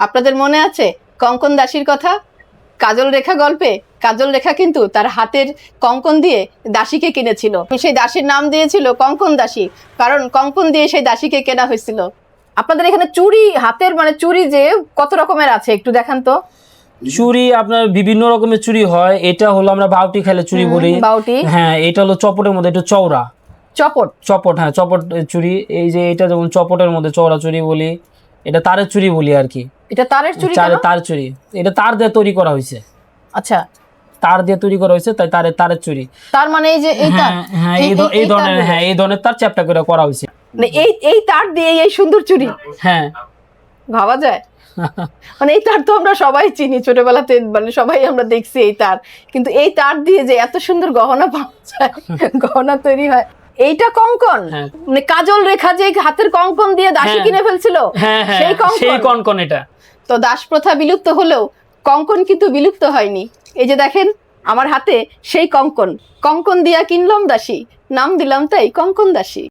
আপনাদের মনে আছে কঙ্কন দাসীর কথা? কাজল রেখা গল্পে কাজল রেখা কিন্তু তার হাতের কঙ্কন দিয়ে দাসীকে কিনেছিল। সেই দাসীর নাম দিয়েছিল কঙ্কন দাসী, কারণ কঙ্কন দিয়ে সেই দাসীকে কেনা হয়েছিল। আপনাদের এখানে চুড়ি, হাতের মানে চুড়ি যে কত রকমের আছে একটু দেখান তো। চুড়ি আপনার বিভিন্ন রকমের চুড়ি হয়। এটা হলো আমরা বাউটি খেলে চুড়ি বলি। বাউটি, হ্যাঁ, এটা হলো চপটের মধ্যে একটু চওড়া। চপট, চপট, হ্যাঁ চপট চুড়ি। এই যে এটা যেমন চপটের মধ্যে চওড়া চুড়ি বলি, এটা তারের চুড়ি বলি আর কি। এটা তারের চুড়ি কেন? তার চুড়ি, এটা তার দিয়ে তৈরি করা হয়েছে। আচ্ছা, তার দিয়ে তৈরি করা হয়েছে, তাই তারের চুড়ি। তার মানে এই যে এই তার, হ্যাঁ এই ধরনের তার চ্যাপটা করে করা হয়েছে। মানে এই তার দিয়ে এই সুন্দর চুড়ি, হ্যাঁ ভাবা যায়? মানে এই তার তো আমরা সবাই চিনি, ছোটবেলাতে মানে সবাই আমরা দেখছি এই তার, কিন্তু এই তার দিয়ে যে এত সুন্দর গহনা পাওয়া যায়, গহনা তৈরি হয়। এইটা কঙ্কন, মানে কাজল রেখা যে হাতের কঙ্কন দিয়ে দাসী কিনে ফেলছিল, সেই কঙ্কন। এটা তো দাস প্রথা বিলুপ্ত হলেও কঙ্কন কিন্তু বিলুপ্ত হয়নি। এই যে দেখেন আমার হাতে সেই কঙ্কন, কঙ্কন দিয়া কিনলাম দাসী, নাম দিলাম তাই কঙ্কন দাসী।